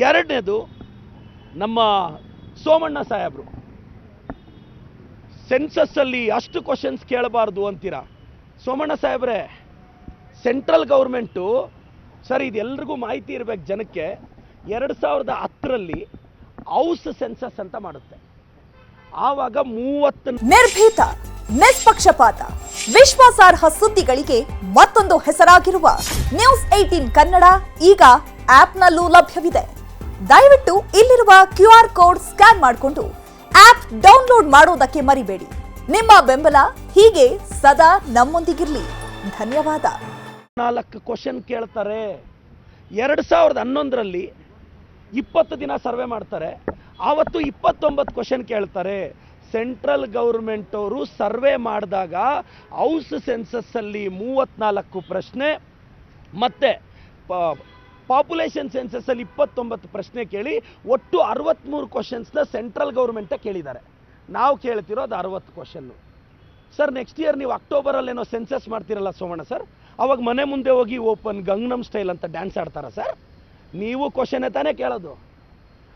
ಎರಡನೇದು ನಮ್ಮ ಸೋಮಣ್ಣ ಸಾಹೇಬರು ಸೆನ್ಸಸ್ಸಲ್ಲಿ ಅಷ್ಟು ಕ್ವಶನ್ಸ್ ಕೇಳಬಾರ್ದು ಅಂತೀರಾ. ಸೋಮಣ್ಣ ಸಾಹೇಬ್ರೆ, ಸೆಂಟ್ರಲ್ ಗೌರ್ಮೆಂಟು ಸರ್ ಇದೆಲ್ಲರಿಗೂ ಮಾಹಿತಿ ಇರಬೇಕು ಜನಕ್ಕೆ, 2010ರಲ್ಲಿ ಹೌಸ್ ಸೆನ್ಸಸ್ ಅಂತ ಮಾಡುತ್ತೆ. ಆವಾಗ 30 ನಿರ್ಭೀತ, ನಿಷ್ಪಕ್ಷಪಾತ, ವಿಶ್ವಾಸಾರ್ಹ ಸುದ್ದಿಗಳಿಗೆ ಮತ್ತೊಂದು ಹೆಸರಾಗಿರುವ ನ್ಯೂಸ್ 18 ಕನ್ನಡ ಈಗ ಆಪ್ನಲ್ಲೂ ಲಭ್ಯವಿದೆ. ದಯವಿಟ್ಟು ಇಲ್ಲಿರುವ QR ಕೋಡ್ ಸ್ಕ್ಯಾನ್ ಮಾಡಿಕೊಂಡು ಆಪ್ ಡೌನ್ಲೋಡ್ ಮಾಡೋದಕ್ಕೆ ಮರಿಬೇಡಿ. ನಿಮ್ಮ ಬೆಂಬಲ ಹೀಗೆ ಸದಾ ನಮ್ಮೊಂದಿಗಿರಲಿ. ಧನ್ಯವಾದ. 4 ಕ್ವಶನ್ ಕೇಳ್ತಾರೆ. 2011ರಲ್ಲಿ 20 ದಿನ ಸರ್ವೆ ಮಾಡ್ತಾರೆ. ಆವತ್ತು 29 ಕ್ವಶನ್ ಕೇಳ್ತಾರೆ. ಸೆಂಟ್ರಲ್ ಗೌರ್ಮೆಂಟ್ ಅವರು ಸರ್ವೆ ಮಾಡಿದಾಗ ಹೌಸ್ ಸೆನ್ಸಸ್ಸಲ್ಲಿ 34 ಪ್ರಶ್ನೆ ಮತ್ತೆ ಪಾಪ್ಯುಲೇಷನ್ ಸೆನ್ಸಸ್ಸಲ್ಲಿ 29 ಪ್ರಶ್ನೆ ಕೇಳಿ ಒಟ್ಟು 63 ಕ್ವಶನ್ಸ್ನ ಸೆಂಟ್ರಲ್ ಗೌರ್ಮೆಂಟೇ ಕೇಳಿದ್ದಾರೆ. ನಾವು ಕೇಳ್ತಿರೋದು 60 ಕ್ವಶನ್ನು. ಸರ್ ನೆಕ್ಸ್ಟ್ ಇಯರ್ ನೀವು ಅಕ್ಟೋಬರಲ್ಲೇನೋ ಸೆನ್ಸಸ್ ಮಾಡ್ತಿರಲ್ಲ ಸೋಮಣ್ಣ ಸರ್, ಅವಾಗ ಮನೆ ಮುಂದೆ ಹೋಗಿ ಓಪನ್ ಗಂಗನಮ್ ಸ್ಟೈಲ್ ಅಂತ ಡ್ಯಾನ್ಸ್ ಆಡ್ತಾರ ಸರ್? ನೀವು ಕ್ವಶನ್ನೇ ತಾನೇ ಕೇಳೋದು.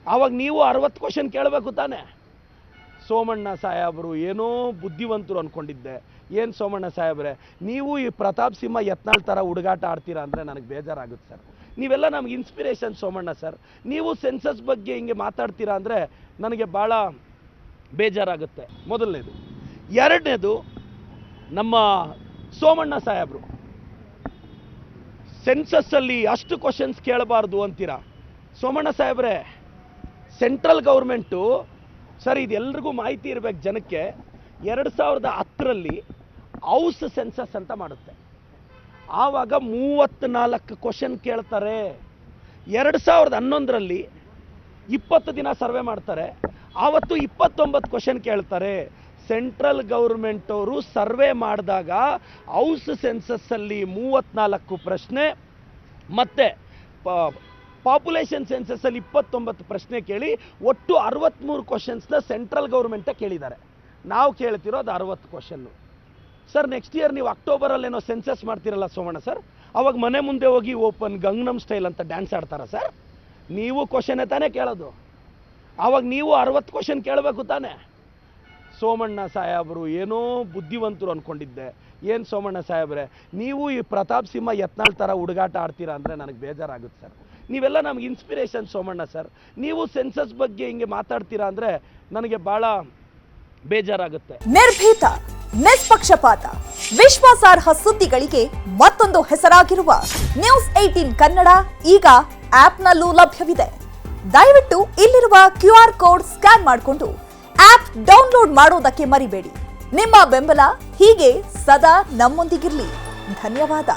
ಆವಾಗ ನೀವು 60 ಕ್ವಶನ್ ಕೇಳಬೇಕು ತಾನೆ. ಸೋಮಣ್ಣ ಸಾಹೇಬರು ಏನೋ ಬುದ್ಧಿವಂತರು ಅಂದ್ಕೊಂಡಿದ್ದೆ. ಏನು ಸೋಮಣ್ಣ ಸಾಹೇಬ್ರೆ, ನೀವು ಈ ಪ್ರತಾಪ್ ಸಿಂಹ ಯತ್ನಾಳ್ ಥರ ಹುಡುಗಾಟ ಆಡ್ತೀರಾ ಅಂದರೆ ನನಗೆ ಬೇಜಾರಾಗುತ್ತೆ ಸರ್. ನೀವೆಲ್ಲ ನಮ್ಗೆ ಇನ್ಸ್ಪಿರೇಷನ್ ಸೋಮಣ್ಣ ಸರ್. ನೀವು ಸೆನ್ಸಸ್ ಬಗ್ಗೆ ಹಿಂಗೆ ಮಾತಾಡ್ತೀರಾ ಅಂದರೆ ನನಗೆ ಭಾಳ ಬೇಜಾರಾಗುತ್ತೆ. ಮೊದಲನೇದು. ಎರಡನೇದು ನಮ್ಮ ಸೋಮಣ್ಣ ಸಾಹೇಬರು ಸೆನ್ಸಸ್ಸಲ್ಲಿ ಅಷ್ಟು ಕ್ವಶನ್ಸ್ ಕೇಳಬಾರ್ದು ಅಂತೀರಾ. ಸೋಮಣ್ಣ ಸಾಹೇಬ್ರೆ, ಸೆಂಟ್ರಲ್ ಗೌರ್ಮೆಂಟು ಸರ್ ಇದೆಲ್ಲರಿಗೂ ಮಾಹಿತಿ ಇರಬೇಕು ಜನಕ್ಕೆ, 2010ರಲ್ಲಿ ಹೌಸ್ ಸೆನ್ಸಸ್ ಅಂತ ಮಾಡುತ್ತೆ. ಆವಾಗ 34 ಕ್ವಶನ್ ಕೇಳ್ತಾರೆ. 2011ರಲ್ಲಿ 20 ದಿನ ಸರ್ವೆ ಮಾಡ್ತಾರೆ. ಆವತ್ತು 29 ಕ್ವಶನ್ ಕೇಳ್ತಾರೆ. ಸೆಂಟ್ರಲ್ ಗೌರ್ಮೆಂಟ್ ಅವರು ಸರ್ವೆ ಮಾಡಿದಾಗ ಹೌಸ್ ಸೆನ್ಸಸ್ಸಲ್ಲಿ 34 ಪ್ರಶ್ನೆ ಮತ್ತೆ ಪಾಪ್ಯುಲೇಷನ್ ಸೆನ್ಸಸ್ಸಲ್ಲಿ 29 ಪ್ರಶ್ನೆ ಕೇಳಿ ಒಟ್ಟು 63 ಕ್ವಶನ್ಸ್ನ ಸೆಂಟ್ರಲ್ ಗೌರ್ಮೆಂಟೇ ಕೇಳಿದ್ದಾರೆ. ನಾವು ಕೇಳ್ತಿರೋದು 60 ಕ್ವಶನ್ನು. ಸರ್ ನೆಕ್ಸ್ಟ್ ಇಯರ್ ನೀವು ಅಕ್ಟೋಬರಲ್ಲೇನೋ ಸೆನ್ಸಸ್ ಮಾಡ್ತಿರಲ್ಲ ಸೋಮಣ್ಣ ಸರ್, ಅವಾಗ ಮನೆ ಮುಂದೆ ಹೋಗಿ ಓಪನ್ ಗಂಗನಮ್ ಸ್ಟೈಲ್ ಅಂತ ಡ್ಯಾನ್ಸ್ ಆಡ್ತಾರ ಸರ್? ನೀವು ಕ್ವಶನ್ನೇ ತಾನೇ ಕೇಳೋದು. ಆವಾಗ ನೀವು 60 ಕ್ವಶನ್ ಕೇಳಬೇಕು ತಾನೆ. ಸೋಮಣ್ಣ ಸಾಹೇಬರು ಏನೋ ಬುದ್ಧಿವಂತರು ಅಂದ್ಕೊಂಡಿದ್ದೆ. ಏನು ಸೋಮಣ್ಣ ಸಾಹೇಬ್ರೆ, ನೀವು ಈ ಪ್ರತಾಪ್ ಸಿಂಹ ಯತ್ನಾಳ್ ಥರ ಹುಡುಗಾಟ ಆಡ್ತೀರಾ ಅಂದರೆ ನನಗೆ ಬೇಜಾರಾಗುತ್ತೆ ಸರ್. ನೀವೆಲ್ಲ ನಮ್ಗೆ ಇನ್ಸ್ಪಿರೇಷನ್ ಸೋಮಣ್ಣ ಸರ್. ನೀವು ಸೆನ್ಸಸ್ ಬಗ್ಗೆ ಹಿಂಗೆ ಮಾತಾಡ್ತೀರಾ ಅಂದರೆ ನನಗೆ ಭಾಳ ಬೇಜಾರಾಗುತ್ತೆ. ನಿರ್ಭೀತ, ನಿಷ್ಪಕ್ಷಪಾತ, ವಿಶ್ವಾಸಾರ್ಹ ಸುದ್ದಿಗಳಿಗೆ ಮತ್ತೊಂದು ಹೆಸರಾಗಿರುವ ನ್ಯೂಸ್ 18 ಕನ್ನಡ ಈಗ ಆಪ್ನಲ್ಲೂ ಲಭ್ಯವಿದೆ. ದಯವಿಟ್ಟು ಇಲ್ಲಿರುವ QR ಕೋಡ್ ಸ್ಕ್ಯಾನ್ ಮಾಡಿಕೊಂಡು ಆಪ್ ಡೌನ್ಲೋಡ್ ಮಾಡೋದಕ್ಕೆ ಮರಿಬೇಡಿ. ನಿಮ್ಮ ಬೆಂಬಲ ಹೀಗೆ ಸದಾ ನಮ್ಮೊಂದಿಗಿರಲಿ. ಧನ್ಯವಾದ.